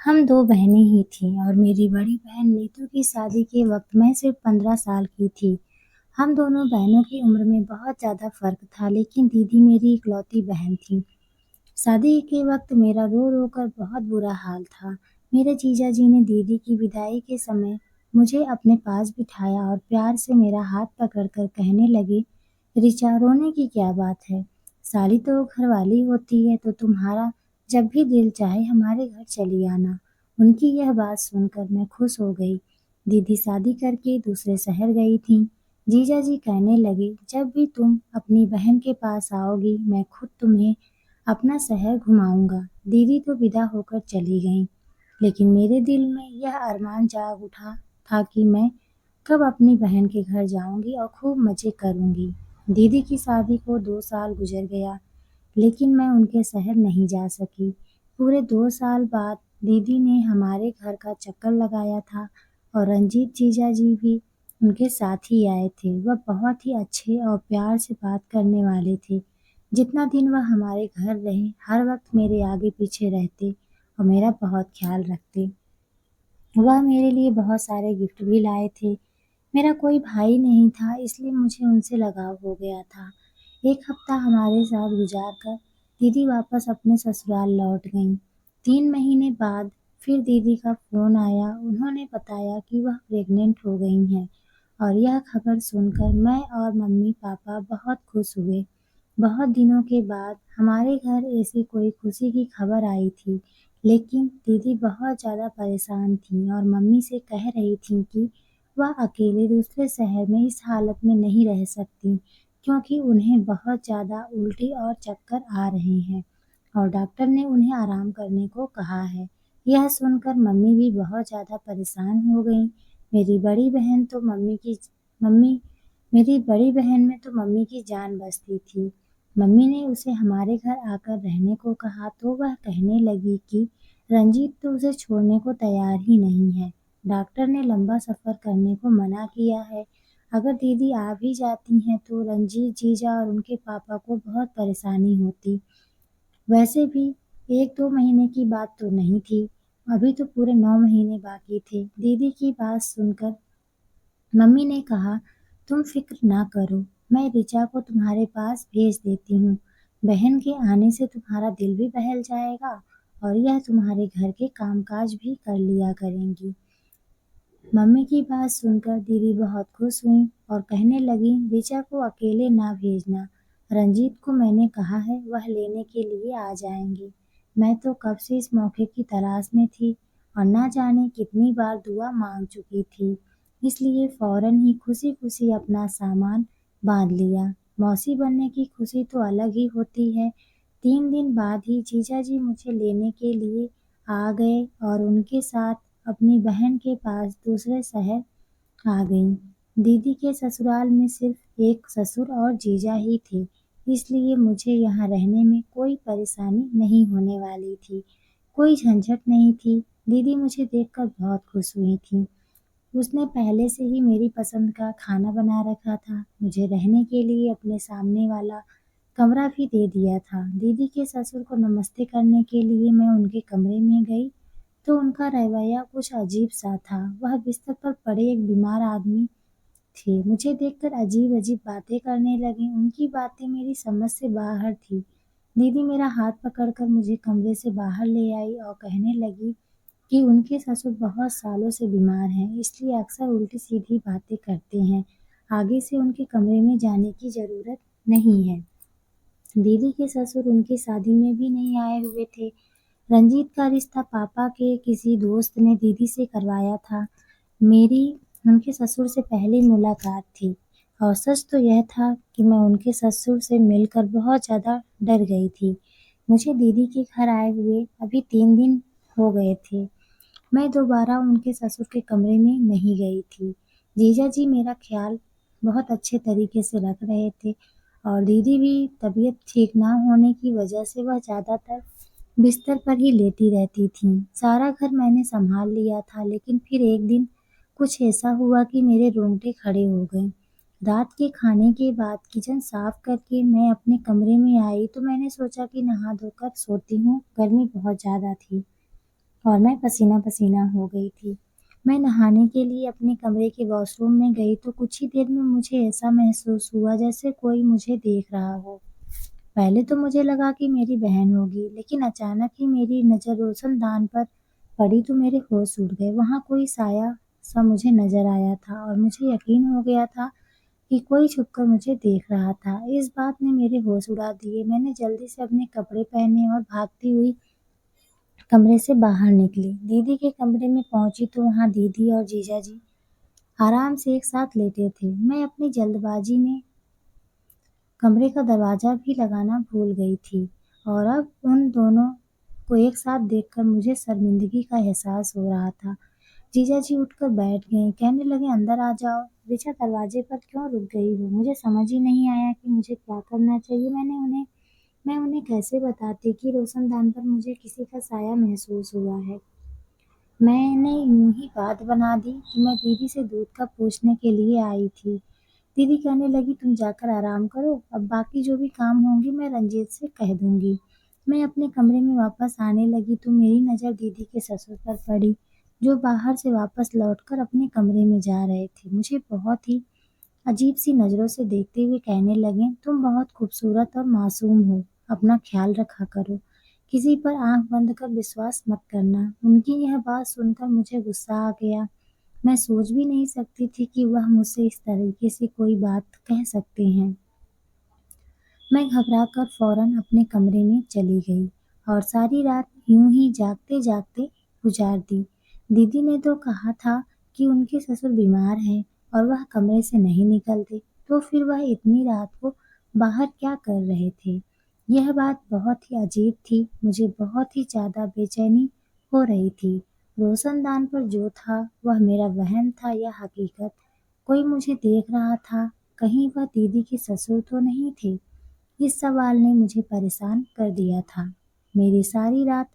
हम 2 बहनें ही थीं और मेरी बड़ी बहन नीतू की शादी के वक़्त मैं सिर्फ़ 15 साल की थी। हम दोनों बहनों की उम्र में बहुत ज़्यादा फ़र्क था, लेकिन दीदी मेरी इकलौती बहन थी। शादी के वक़्त मेरा रो-रो कर बहुत बुरा हाल था। मेरे जीजा जी ने दीदी की विदाई के समय मुझे अपने पास बिठाया और प्यार से मेरा हाथ पकड़कर कहने लगे, "ऋचा, रोने की क्या बात है? साली तो घरवाली होती है, तो तुम्हारा जब भी दिल चाहे हमारे घर चली आना।" उनकी यह बात सुनकर मैं खुश हो गई। दीदी शादी करके दूसरे शहर गई थीं। जीजा जी कहने लगे, "जब भी तुम अपनी बहन के पास आओगी, मैं खुद तुम्हें अपना शहर घुमाऊंगा।" दीदी तो विदा होकर चली गईं, लेकिन मेरे दिल में यह अरमान जाग उठा था कि मैं कब अपनी बहन के घर जाऊंगी और खूब मजे करूंगी। दीदी की शादी को 2 साल गुजर गया, लेकिन मैं उनके शहर नहीं जा सकी। पूरे 2 साल बाद दीदी ने हमारे घर का चक्कर लगाया था और रंजीत जीजा जी भी उनके साथ ही आए थे। वह बहुत ही अच्छे और प्यार से बात करने वाले थे। जितना दिन वह हमारे घर रहे, हर वक्त मेरे आगे पीछे रहते और मेरा बहुत ख्याल रखते। वह मेरे लिए बहुत सारे गिफ्ट भी लाए थे। मेरा कोई भाई नहीं था, इसलिए मुझे उनसे लगाव हो गया था। एक हफ्ता हमारे साथ गुजार कर दीदी वापस अपने ससुराल लौट गईं। 3 महीने बाद फिर दीदी का फ़ोन आया। उन्होंने बताया कि वह प्रेग्नेंट हो गई हैं और यह खबर सुनकर मैं और मम्मी-पापा बहुत खुश हुए। बहुत दिनों के बाद हमारे घर ऐसी कोई खुशी की खबर आई थी, लेकिन दीदी बहुत ज़्यादा परेशान थीं और मम्मी से कह रही थीं कि वह अकेले दूसरे शहर में इस हालत में नहीं रह सकतीं, क्योंकि उन्हें बहुत ज़्यादा उल्टी और चक्कर आ रहे हैं और डॉक्टर ने उन्हें आराम करने को कहा है। यह सुनकर मम्मी भी बहुत ज़्यादा परेशान हो गईं। मेरी बड़ी बहन तो मम्मी मेरी बड़ी बहन में तो मम्मी की जान बसती थी। मम्मी ने उसे हमारे घर आकर रहने को कहा तो वह कहने लगी कि रंजीत तो उसे छोड़ने को तैयार ही नहीं है। डॉक्टर ने लंबा सफ़र करने को मना किया है। अगर दीदी आ भी जाती हैं तो रंजीत जीजा और उनके पापा को बहुत परेशानी होती। वैसे भी 1-2 महीने की बात तो नहीं थी, अभी तो पूरे 9 महीने बाकी थे। दीदी की बात सुनकर मम्मी ने कहा, "तुम फ़िक्र ना करो, मैं ऋचा को तुम्हारे पास भेज देती हूँ। बहन के आने से तुम्हारा दिल भी बहल जाएगा और यह तुम्हारे घर के कामकाज भी कर लिया करेंगी।" मम्मी की बात सुनकर दीदी बहुत खुश हुईं और कहने लगीं, "ऋचा को अकेले ना भेजना। रंजीत को मैंने कहा है, वह लेने के लिए आ जाएंगे। मैं तो कब से इस मौके की तलाश में थी और ना जाने कितनी बार दुआ मांग चुकी थी, इसलिए फ़ौरन ही खुशी-खुशी अपना सामान बाँध लिया। मौसी बनने की खुशी तो अलग ही होती है।" 3 दिन बाद ही जीजाजी मुझे लेने के लिए आ गए और उनके साथ अपनी बहन के पास दूसरे शहर आ गईं। दीदी के ससुराल में सिर्फ एक ससुर और जीजा ही थे, इसलिए मुझे यहाँ रहने में कोई परेशानी नहीं होने वाली थी। कोई झंझट नहीं थी। दीदी मुझे देखकर बहुत खुश हुई थीं। उसने पहले से ही मेरी पसंद का खाना बना रखा था। मुझे रहने के लिए अपने सामने वाला कमरा भी दे दिया था। दीदी के ससुर को नमस्ते करने के लिए मैं उनके कमरे में गई तो उनका रवैया कुछ अजीब-सा था। वह बिस्तर पर पड़े एक बीमार आदमी थे। मुझे देखकर अजीब-अजीब बातें करने लगे। उनकी बातें मेरी समझ से बाहर थी। दीदी मेरा हाथ पकड़कर मुझे कमरे से बाहर ले आई और कहने लगी कि उनके ससुर बहुत सालों से बीमार हैं, इसलिए अक्सर उल्टी-सीधी बातें करते हैं। आगे से उनके कमरे में जाने की ज़रूरत नहीं है। दीदी के ससुर उनकी शादी में भी नहीं आए हुए थे। रंजीत का रिश्ता पापा के किसी दोस्त ने दीदी से करवाया था। मेरी उनके ससुर से पहली मुलाकात थी और सच तो यह था कि मैं उनके ससुर से मिलकर बहुत ज़्यादा डर गई थी। मुझे दीदी के घर आए हुए अभी 3 दिन हो गए थे। मैं दोबारा उनके ससुर के कमरे में नहीं गई थी। जीजा जी मेरा ख्याल बहुत अच्छे तरीके से रख रहे थे और दीदी भी तबीयत ठीक ना होने की वजह से वह ज़्यादातर बिस्तर पर ही लेटी रहती थीं। सारा घर मैंने सँभाल लिया था, लेकिन फिर एक दिन कुछ ऐसा हुआ कि मेरे रोंगटे खड़े हो गए। रात के खाने के बाद किचन साफ करके मैं अपने कमरे में आई तो मैंने सोचा कि नहा धोकर सोती हूँ, गर्मी बहुत ज़्यादा थी। और मैं पसीना-पसीना हो गई थी। मैं नहाने के लिए अपने कमरे के वॉशरूम में गई तो कुछ ही देर में मुझे ऐसा महसूस हुआ जैसे कोई मुझे देख रहा हो। पहले तो मुझे लगा कि मेरी बहन होगी, लेकिन अचानक ही मेरी नज़र रोशनदान पर पड़ी तो मेरे होश उड़ गए। वहाँ कोई साया सा मुझे नज़र आया था और मुझे यकीन हो गया था कि कोई छुपकर मुझे देख रहा था। इस बात ने मेरे होश उड़ा दिए। मैंने जल्दी से अपने कपड़े पहने और भागती हुई कमरे से बाहर निकली। दीदी के कमरे में पहुंची तो वहाँ दीदी और जीजा जी आराम से एक साथ लेटे थे। मैं अपनी जल्दबाजी में कमरे का दरवाजा भी लगाना भूल गई थी और अब उन दोनों को एक साथ देखकर मुझे शर्मिंदगी का एहसास हो रहा था। जीजा जी उठकर बैठ गए, कहने लगे अंदर आ जाओ। ऋचा दरवाजे पर क्यों रुक गई हो? मुझे समझ ही नहीं आया कि मुझे क्या करना चाहिए। मैं उन्हें कैसे बताती कि रोशनदान पर मुझे किसी का साया महसूस हुआ है। मैंने यूं ही बात बना दी कि मैं दीदी से दूध का पूछने के लिए आई थी। दीदी कहने लगी तुम जाकर आराम करो, अब बाकी जो भी काम होंगे मैं रंजीत से कह दूंगी। मैं अपने कमरे में वापस आने लगी तो मेरी नज़र दीदी के ससुर पर पड़ी, जो बाहर से वापस लौटकर अपने कमरे में जा रहे थे। मुझे बहुत ही अजीब सी नज़रों से देखते हुए कहने लगे तुम बहुत खूबसूरत और मासूम हो, अपना ख्याल रखा करो, किसी पर आंख बंद कर विश्वास मत करना। उनकी यह बात सुनकर मुझे गुस्सा आ गया। मैं सोच भी नहीं सकती थी कि वह मुझसे इस तरीके से कोई बात कह सकते हैं। मैं घबराकर फौरन अपने कमरे में चली गई और सारी रात यूं ही जागते जागते गुजार दी। दीदी ने तो कहा था कि उनके ससुर बीमार हैं और वह कमरे से नहीं निकलते, तो फिर वह इतनी रात को बाहर क्या कर रहे थे? यह बात बहुत ही अजीब थी। मुझे बहुत ही ज्यादा बेचैनी हो रही थी। रोशनदान पर जो था वह मेरा वहम था या हकीकत? कोई मुझे देख रहा था, कहीं वह दीदी के ससुर तो नहीं थे? इस सवाल ने मुझे परेशान कर दिया था। मेरी सारी रात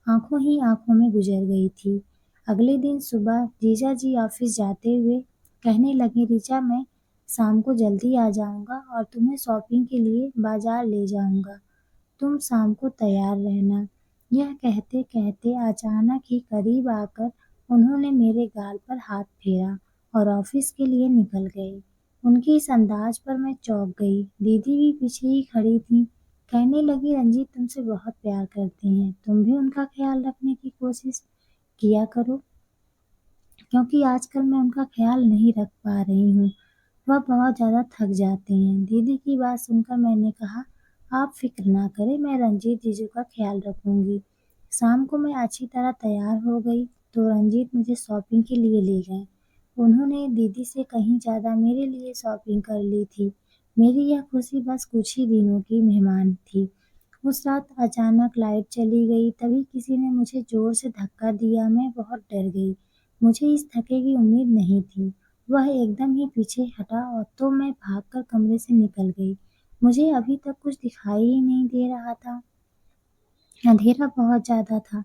आंखों ही आंखों में गुजर गई थी। अगले दिन सुबह जीजा जी ऑफिस जाते हुए कहने लगे ऋचा मैं शाम को जल्दी आ जाऊंगा और तुम्हें शॉपिंग के लिए बाजार ले जाऊंगा। तुम शाम को तैयार रहना। यह कहते कहते अचानक ही करीब आकर उन्होंने मेरे गाल पर हाथ फेरा और ऑफिस के लिए निकल गए। उनके इस अंदाज पर मैं चौंक गई। दीदी भी पीछे ही खड़ी थी। कहने लगी रंजीत तुमसे बहुत प्यार करते हैं, तुम भी उनका ख्याल रखने की कोशिश किया करो, क्योंकि आजकल मैं उनका ख्याल नहीं रख पा रही हूँ। वह बहुत ज़्यादा थक जाते हैं। दीदी की बात सुनकर मैंने कहा आप फिक्र ना करें, मैं रंजीत जीजू का ख्याल रखूंगी। शाम को मैं अच्छी तरह तैयार हो गई तो रंजीत मुझे शॉपिंग के लिए ले गए। उन्होंने दीदी से कहीं ज़्यादा मेरे लिए शॉपिंग कर ली थी। मेरी यह खुशी बस कुछ ही दिनों की मेहमान थी। उस रात अचानक लाइट चली गई, तभी किसी ने मुझे जोर से धक्का दिया। मैं बहुत डर गई। मुझे इस धक्के की उम्मीद नहीं थी। वह एकदम ही पीछे हटा और तो मैं भागकर कमरे से निकल गई। मुझे अभी तक कुछ दिखाई ही नहीं दे रहा था। अंधेरा बहुत ज्यादा था,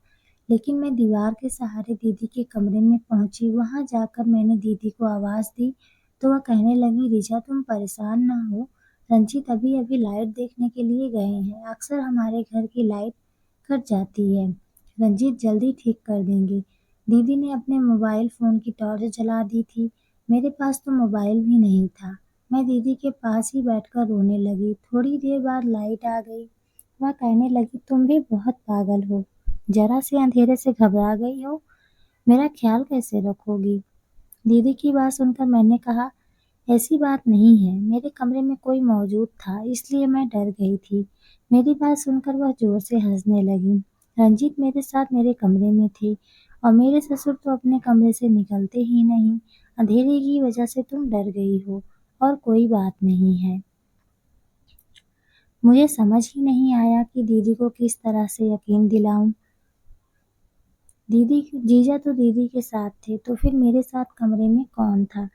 लेकिन मैं दीवार के सहारे दीदी के कमरे में पहुंची। वहां जाकर मैंने दीदी को आवाज दी तो वह कहने लगी रिचा तुम परेशान ना हो, रंजीत अभी अभी लाइट देखने के लिए गए हैं। अक्सर हमारे घर की लाइट कट जाती है, रंजीत जल्दी ठीक कर देंगे। दीदी ने अपने मोबाइल फोन की टॉर्च जला दी थी। मेरे पास तो मोबाइल भी नहीं था। मैं दीदी के पास ही बैठकर रोने लगी। थोड़ी देर बाद लाइट आ गई। वह कहने लगी तुम भी बहुत पागल हो, जरा से अंधेरे से घबरा गई हो, मेरा ख्याल कैसे रखोगी? दीदी की बात सुनकर मैंने कहा ऐसी बात नहीं है, मेरे कमरे में कोई मौजूद था इसलिए मैं डर गई थी। मेरी बात सुनकर वह जोर से हंसने लगी। रंजीत मेरे साथ मेरे कमरे में थे और मेरे ससुर तो अपने कमरे से निकलते ही नहीं। अंधेरे की वजह से तुम डर गई हो और कोई बात नहीं है। मुझे समझ ही नहीं आया कि दीदी को किस तरह से यकीन दिलाऊं। दीदी जीजा तो दीदी के साथ थे, तो फिर मेरे साथ कमरे में कौन था?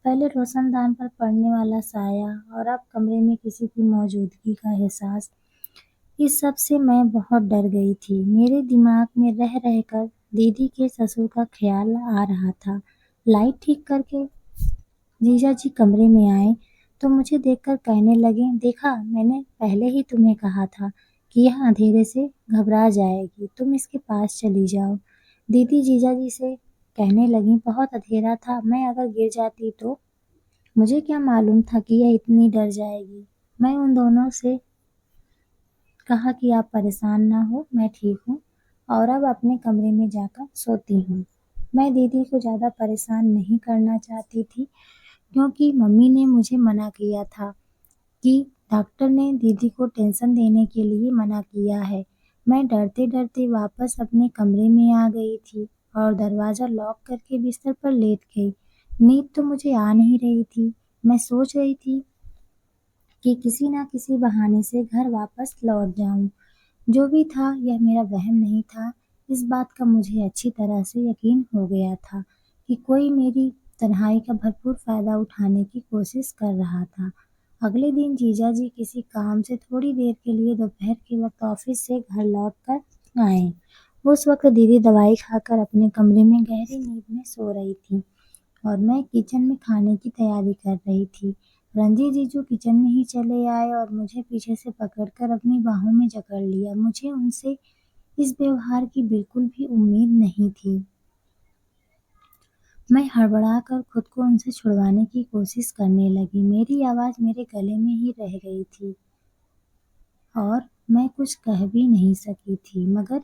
पहले रोशनदान पर पड़ने वाला साया और अब कमरे में किसी की मौजूदगी का एहसास। इस सब से मैं बहुत डर गई थी। मेरे दिमाग में रह रहकर दीदी के ससुर का ख्याल आ रहा था। लाइट ठीक करके जीजा जी कमरे में आए तो मुझे देखकर कहने लगे देखा मैंने पहले ही तुम्हें कहा था कि यह अंधेरे से घबरा जाएगी, तुम इसके पास चली जाओ। दीदी जीजाजी से कहने लगी, बहुत अंधेरा था, मैं अगर गिर जाती तो? मुझे क्या मालूम था कि यह इतनी डर जाएगी। मैं उन दोनों से कहा कि आप परेशान ना हो, मैं ठीक हूँ और अब अपने कमरे में जाकर सोती हूँ। मैं दीदी को ज़्यादा परेशान नहीं करना चाहती थी क्योंकि मम्मी ने मुझे मना किया था कि डॉक्टर ने दीदी को टेंशन देने के लिए मना किया है। मैं डरते-डरते वापस अपने कमरे में आ गई थी और दरवाज़ा लॉक करके बिस्तर पर लेट गई। नींद तो मुझे आ नहीं रही थी। मैं सोच रही थी कि किसी न किसी बहाने से घर वापस लौट जाऊँ। जो भी था यह मेरा वहम नहीं था। इस बात का मुझे अच्छी तरह से यकीन हो गया था कि कोई मेरी तन्हाई का भरपूर फ़ायदा उठाने की कोशिश कर रहा था। अगले दिन जीजाजी किसी काम से थोड़ी देर के लिए दोपहर के वक़्त ऑफ़िस से घर लौट कर आए। उस वक़्त दीदी दवाई खाकर अपने कमरे में गहरी नींद में सो रही थी और मैं किचन में खाने की तैयारी कर रही थी। रंजीत जीजू किचन में ही चले आए और मुझे पीछे से पकड़कर अपनी बाहों में जकड़ लिया। मुझे उनसे इस व्यवहार की बिल्कुल भी उम्मीद नहीं थी। मैं हड़बड़ाकर खुद को उनसे छुड़वाने की कोशिश करने लगी। मेरी आवाज़ मेरे गले में ही रह गई थी और मैं कुछ कह भी नहीं सकी थी। मगर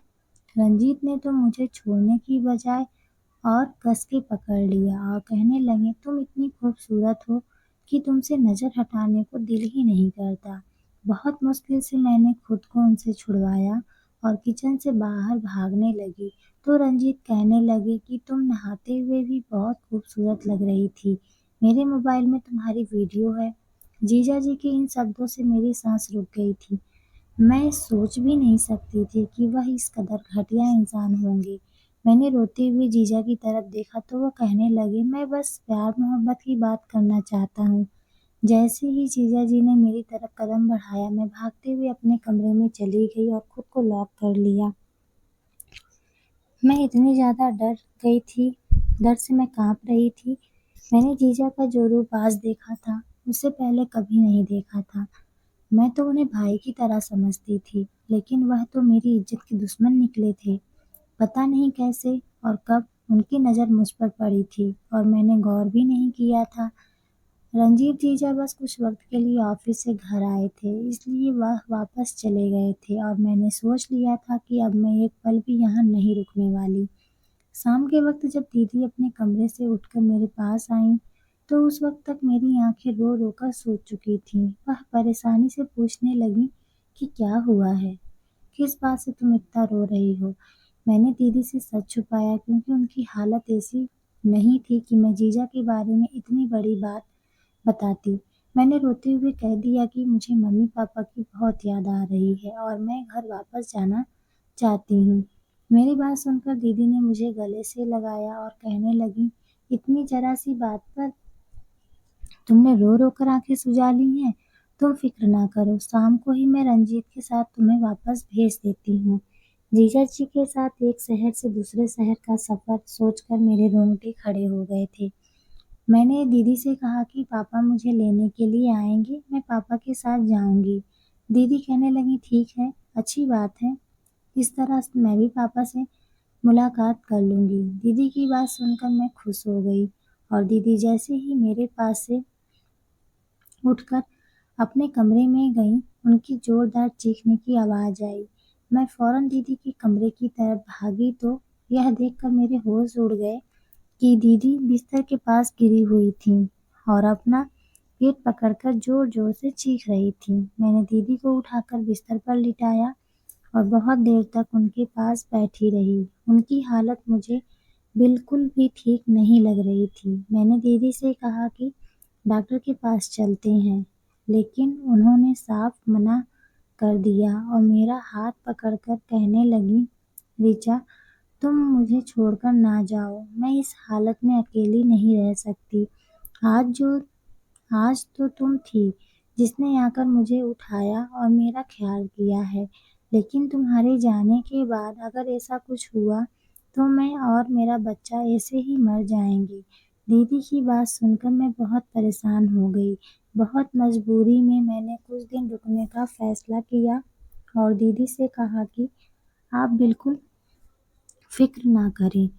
रंजीत ने तो मुझे छोड़ने की बजाय और कस के पकड़ लिया और कहने लगे, तुम इतनी खूबसूरत हो कि तुमसे नज़र हटाने को दिल ही नहीं करता। बहुत मुश्किल से मैंने खुद को उनसे छुड़वाया और किचन से बाहर भागने लगी तो रंजीत कहने लगे कि तुम नहाते हुए भी बहुत खूबसूरत लग रही थी। मेरे मोबाइल में तुम्हारी वीडियो है। जीजा जी के इन शब्दों से मेरी सांस रुक गई थी। मैं सोच भी नहीं सकती थी कि वह इस कदर घटिया इंसान होंगे। मैंने रोते हुए जीजा की तरफ देखा तो वो कहने लगे, मैं बस प्यार मोहब्बत की बात करना चाहता हूँ। जैसे ही जीजा जी ने मेरी तरफ कदम बढ़ाया, मैं भागते हुए अपने कमरे में चली गई और खुद को लॉक कर लिया। मैं इतनी ज़्यादा डर गई थी, डर से मैं काँप रही थी। मैंने जीजा का जो रूप आज देखा था, उससे पहले कभी नहीं देखा था। मैं तो उन्हें भाई की तरह समझती थी, लेकिन वह तो मेरी इज्जत के दुश्मन निकले थे। पता नहीं कैसे और कब उनकी नज़र मुझ पर पड़ी थी और मैंने गौर भी नहीं किया था। रंजीत जीजा बस कुछ वक्त के लिए ऑफिस से घर आए थे, इसलिए वह वापस चले गए थे और मैंने सोच लिया था कि अब मैं एक पल भी यहाँ नहीं रुकने वाली। शाम के वक्त जब दीदी अपने कमरे से उठकर मेरे पास आईं, तो उस वक्त तक मेरी आंखें रो रो कर सूज चुकी थीं। वह परेशानी से पूछने लगी कि क्या हुआ है, किस बात से तुम इतना रो रही हो। मैंने दीदी से सच छुपाया क्योंकि उनकी हालत ऐसी नहीं थी कि मैं जीजा के बारे में इतनी बड़ी बात बताती। मैंने रोते हुए कह दिया कि मुझे मम्मी पापा की बहुत याद आ रही है और मैं घर वापस जाना चाहती हूँ। मेरी बात सुनकर दीदी ने मुझे गले से लगाया और कहने लगी, इतनी जरा सी बात पर तुमने रो रो कर आंखें सुजा ली हैं। तुम फिक्र ना करो, शाम को ही मैं रंजीत के साथ तुम्हें वापस भेज देती हूँ। जीजा जी के साथ एक शहर से दूसरे शहर का सफर सोचकर मेरे रोंगटे खड़े हो गए थे। मैंने दीदी से कहा कि पापा मुझे लेने के लिए आएंगे, मैं पापा के साथ जाऊंगी। दीदी कहने लगी, ठीक है, अच्छी बात है, इस तरह मैं भी पापा से मुलाकात कर लूंगी। दीदी की बात सुनकर मैं खुश हो गई और दीदी जैसे ही मेरे पास से उठकर अपने कमरे में गईं, उनकी जोरदार चीखने की आवाज़ आई। मैं फौरन दीदी के कमरे की तरफ भागी तो यह देखकर मेरे होश उड़ गए कि दीदी बिस्तर के पास गिरी हुई थीं और अपना पेट पकड़कर जोर-जोर से चीख रही थीं। मैंने दीदी को उठाकर बिस्तर पर लिटाया और बहुत देर तक उनके पास बैठी रही। उनकी हालत मुझे बिल्कुल भी ठीक नहीं लग रही थी। मैंने दीदी से कहा कि डॉक्टर के पास चलते हैं, लेकिन उन्होंने साफ मना कर दिया और मेरा हाथ पकड़कर कहने लगी, ऋचा, तुम मुझे छोड़कर ना जाओ। मैं इस हालत में अकेली नहीं रह सकती। आज जो आज तो तुम थी जिसने आकर मुझे उठाया और मेरा ख्याल किया है, लेकिन तुम्हारे जाने के बाद अगर ऐसा कुछ हुआ तो मैं और मेरा बच्चा ऐसे ही मर जाएंगे। दीदी की बात सुनकर मैं बहुत परेशान हो गई। बहुत मजबूरी में मैंने कुछ दिन रुकने का फैसला किया और दीदी से कहा कि आप बिल्कुल फ़िक्र ना करें,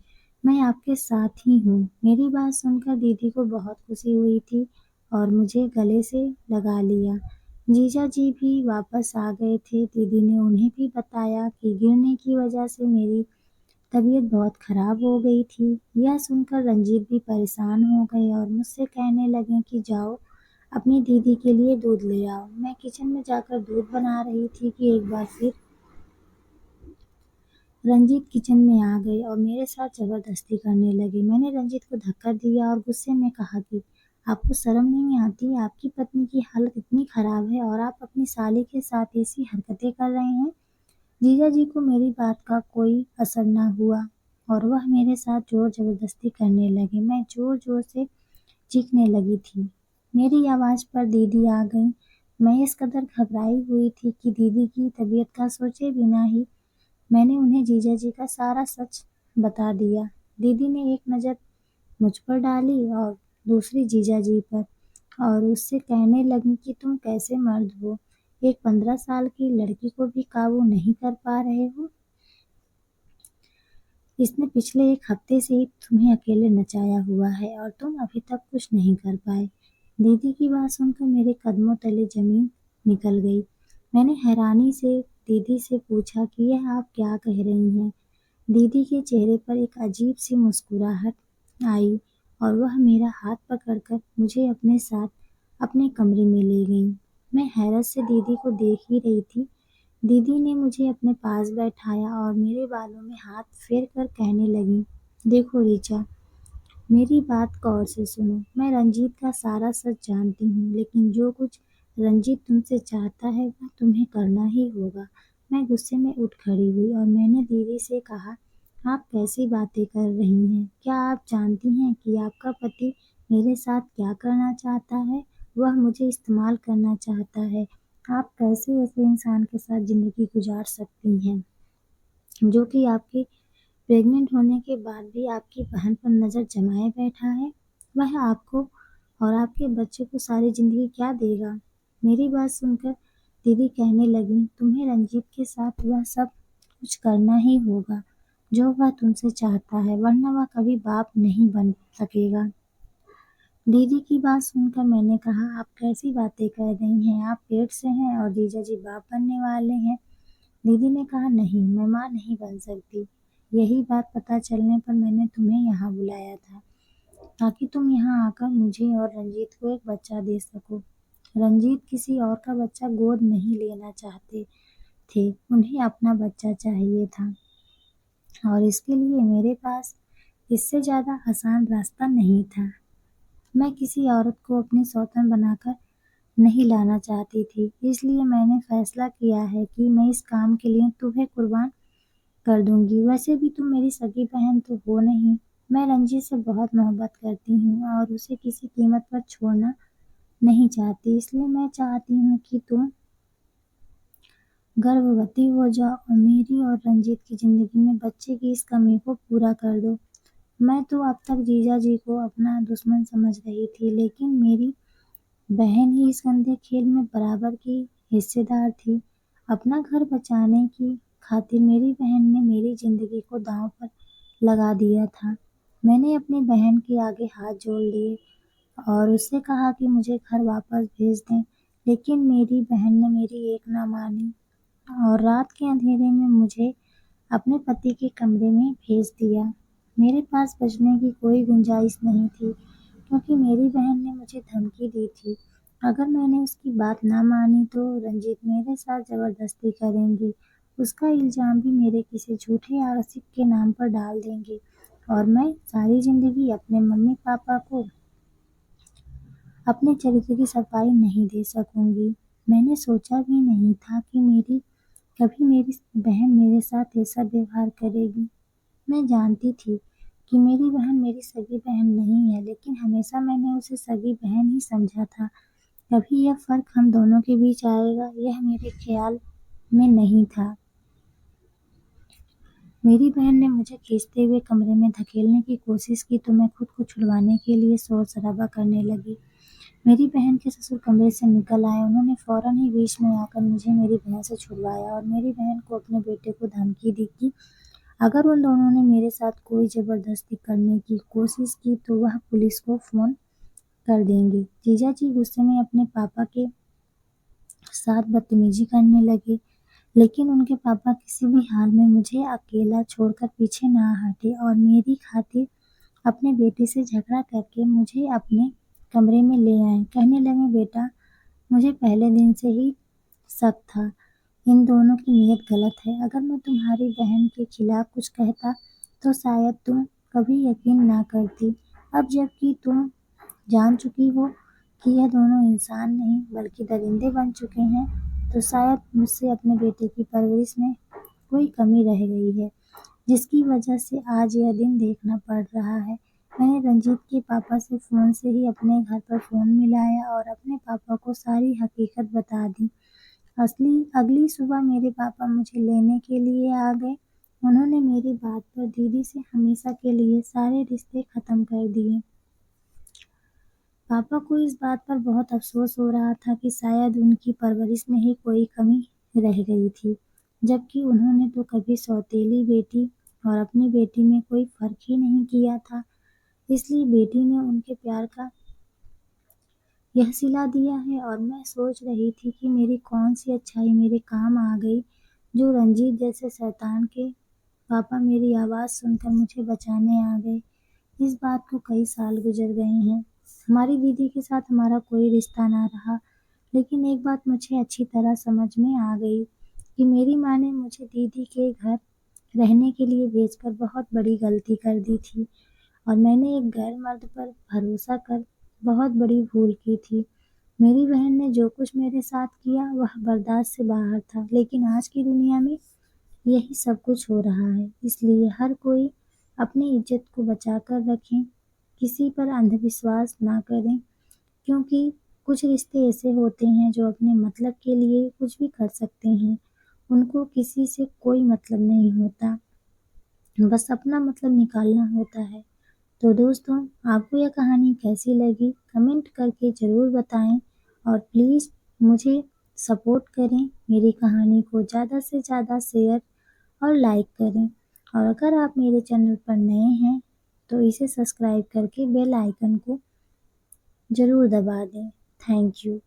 मैं आपके साथ ही हूँ। मेरी बात सुनकर दीदी को बहुत खुशी हुई थी और मुझे गले से लगा लिया। जीजा जी भी वापस आ गए थे। दीदी ने उन्हें भी बताया कि गिरने की वजह से मेरी तबीयत बहुत खराब हो गई थी। यह सुनकर रंजीत भी परेशान हो गए और मुझसे कहने लगे कि जाओ अपनी दीदी के लिए दूध ले आओ। मैं किचन में जाकर दूध बना रही थी कि एक बार फिर रंजीत किचन में आ गए और मेरे साथ जबरदस्ती करने लगे। मैंने रंजीत को धक्का दिया और गुस्से में कहा कि आपको शर्म नहीं आती? आपकी पत्नी की हालत इतनी खराब है और आप अपनी साली के साथ ऐसी हरकतें कर रहे हैं। जीजा जी को मेरी बात का कोई असर न हुआ और वह मेरे साथ जोर जबरदस्ती करने लगे। मैं जोर जोर से चीखने लगी थी। मेरी आवाज़ पर दीदी आ गई। मैं इस कदर घबराई हुई थी कि दीदी की तबीयत का सोचे बिना ही मैंने उन्हें जीजा जी का सारा सच बता दिया। दीदी ने एक नज़र मुझ पर डाली और दूसरी जीजा जी पर और उससे कहने लगी कि तुम कैसे मर्द हो, एक 15 साल की लड़की को भी काबू नहीं कर पा रहे हो। इसने पिछले एक हफ्ते से ही तुम्हें अकेले नचाया हुआ है और तुम अभी तक कुछ नहीं कर पाए। दीदी की बात सुनकर मेरे कदमों तले जमीन निकल गई। मैंने हैरानी से दीदी से पूछा कि यह आप क्या कह रही हैं। दीदी के चेहरे पर एक अजीब सी मुस्कुराहट आई और वह मेरा हाथ पकड़कर मुझे अपने साथ अपने कमरे में ले गई। मैं हैरत से दीदी को देख ही रही थी। दीदी ने मुझे अपने पास बैठाया और मेरे बालों में हाथ फेर कर कहने लगी, देखो ऋचा, मेरी बात गौर से सुनो। मैं रंजीत का सारा सच जानती हूँ, लेकिन जो कुछ रंजीत तुमसे चाहता है वह तुम्हें करना ही होगा। मैं गुस्से में उठ खड़ी हुई और मैंने दीदी से कहा, आप कैसी बातें कर रही हैं? क्या आप जानती हैं कि आपका पति मेरे साथ क्या करना चाहता है? वह मुझे इस्तेमाल करना चाहता है। आप कैसे ऐसे इंसान के साथ ज़िंदगी गुजार सकती हैं, जो कि आपके प्रेग्नेंट होने के बाद भी आपकी बहन पर नज़र जमाए बैठा है? वह आपको और आपके बच्चे को सारी ज़िंदगी क्या देगा? मेरी बात सुनकर दीदी कहने लगी, तुम्हें रंजीत के साथ वह सब कुछ करना ही होगा, जो वह तुमसे चाहता है, वरना वह कभी बाप नहीं बन सकेगा। दीदी की बात सुनकर मैंने कहा, आप कैसी बातें कर रही हैं? आप पेट से हैं और जीजा जी बाप बनने वाले हैं। दीदी ने कहा, नहीं, मैं माँ नहीं बन सकती। यही बात पता चलने पर मैंने तुम्हें यहाँ बुलाया था, ताकि तुम यहाँ आकर मुझे और रंजीत को एक बच्चा दे सको। रंजीत किसी और का बच्चा गोद नहीं लेना चाहते थे, उन्हें अपना बच्चा चाहिए था और इसके लिए मेरे पास इससे ज़्यादा आसान रास्ता नहीं था। मैं किसी औरत को अपनी सौतन बनाकर नहीं लाना चाहती थी, इसलिए मैंने फैसला किया है कि मैं इस काम के लिए तुम्हें कुर्बान कर दूंगी। वैसे भी तुम मेरी सगी बहन तो हो नहीं। मैं रंजीत से बहुत मोहब्बत करती हूँ और उसे किसी कीमत पर छोड़ना नहीं चाहती, इसलिए मैं चाहती हूँ कि तुम गर्भवती हो जाओ और मेरी और रंजीत की जिंदगी में बच्चे की इस कमी को पूरा कर दो। मैं तो अब तक जीजा जी को अपना दुश्मन समझ रही थी, लेकिन मेरी बहन ही इस गंदे खेल में बराबर की हिस्सेदार थी। अपना घर बचाने की खातिर मेरी बहन ने मेरी जिंदगी को दांव पर लगा दिया था। मैंने अपनी बहन के आगे हाथ जोड़ लिए और उससे कहा कि मुझे घर वापस भेज दें, लेकिन मेरी बहन ने मेरी एक ना मानी और रात के अंधेरे में मुझे अपने पति के कमरे में भेज दिया। मेरे पास बचने की कोई गुंजाइश नहीं थी, क्योंकि मेरी बहन ने मुझे धमकी दी थी, अगर मैंने उसकी बात ना मानी तो रंजीत मेरे साथ जबरदस्ती करेंगे। उसका इल्ज़ाम भी मेरे किसी झूठे आशिक के नाम पर डाल देंगे और मैं सारी ज़िंदगी अपने मम्मी-पापा को अपने चरित्र की सफाई नहीं दे सकूंगी। मैंने सोचा भी नहीं था कि कभी मेरी बहन मेरे साथ ऐसा व्यवहार करेगी। मैं जानती थी कि मेरी बहन मेरी सगी बहन नहीं है, लेकिन हमेशा मैंने उसे सगी बहन ही समझा था। कभी यह फ़र्क हम दोनों के बीच आएगा, यह मेरे ख्याल में नहीं था। मेरी बहन ने मुझे खींचते हुए कमरे में धकेलने की कोशिश की तो मैं खुद को छुड़वाने के लिए शोर-शराबा करने लगी। मेरी बहन के ससुर कमरे से निकल आए। उन्होंने फौरन ही बीच में आकर मुझे मेरी बहन से छुड़वाया और मेरी बहन को अपने बेटे को धमकी दी कि अगर उन दोनों ने मेरे साथ कोई ज़बरदस्ती करने की कोशिश की तो वह पुलिस को फ़ोन कर देंगे। जीजाजी गुस्से में अपने पापा के साथ बदतमीजी करने लगे, लेकिन उनके पापा किसी भी हाल में मुझे अकेला छोड़कर पीछे ना हटे और मेरी खातिर अपने बेटे से झगड़ा करके मुझे अपने कमरे में ले आए। कहने लगे, बेटा, मुझे पहले दिन से ही शक था, इन दोनों की नीयत गलत है। अगर मैं तुम्हारी बहन के खिलाफ कुछ कहता तो शायद तुम कभी यकीन ना करती। अब जबकि तुम जान चुकी हो कि यह दोनों इंसान नहीं बल्कि दरिंदे बन चुके हैं, तो शायद मुझसे अपने बेटे की परवरिश में कोई कमी रह गई है, जिसकी वजह से आज यह दिन देखना पड़ रहा है। मैंने रंजीत के पापा से फ़ोन से ही अपने घर पर फ़ोन मिलाया और अपने पापा को सारी हकीकत बता दी। अगली सुबह मेरे पापा मुझे लेने के लिए आ गए। उन्होंने मेरी बात पर दीदी से हमेशा के लिए सारे रिश्ते ख़त्म कर दिए। पापा को इस बात पर बहुत अफ़सोस हो रहा था कि शायद उनकी परवरिश में ही कोई कमी रह गई थी, जबकि उन्होंने तो कभी सौतेली बेटी और अपनी बेटी में कोई फ़र्क ही नहीं किया था। इसलिए बेटी ने उनके प्यार का यह सिला दिया है और मैं सोच रही थी कि मेरी कौन सी अच्छाई मेरे काम आ गई, जो रंजीत जैसे शैतान के पापा मेरी आवाज़ सुनकर मुझे बचाने आ गए। इस बात को कई साल गुजर गए हैं। हमारी दीदी के साथ हमारा कोई रिश्ता ना रहा, लेकिन एक बात मुझे अच्छी तरह समझ में आ गई कि मेरी माँ ने मुझे दीदी के घर रहने के लिए भेजकर बहुत बड़ी गलती कर दी थी और मैंने एक गैर मर्द पर भरोसा कर बहुत बड़ी भूल की थी। मेरी बहन ने जो कुछ मेरे साथ किया वह बर्दाश्त से बाहर था, लेकिन आज की दुनिया में यही सब कुछ हो रहा है। इसलिए हर कोई अपनी इज्जत को बचा कर रखें, किसी पर अंधविश्वास ना करें, क्योंकि कुछ रिश्ते ऐसे होते हैं जो अपने मतलब के लिए कुछ भी कर सकते हैं। उनको किसी से कोई मतलब नहीं होता, बस अपना मतलब निकालना होता है। तो दोस्तों, आपको यह कहानी कैसी लगी कमेंट करके ज़रूर बताएं और प्लीज़ मुझे सपोर्ट करें, मेरी कहानी को ज़्यादा से ज़्यादा शेयर और लाइक करें और अगर आप मेरे चैनल पर नए हैं तो इसे सब्सक्राइब करके बेल आइकन को ज़रूर दबा दें। Thank you.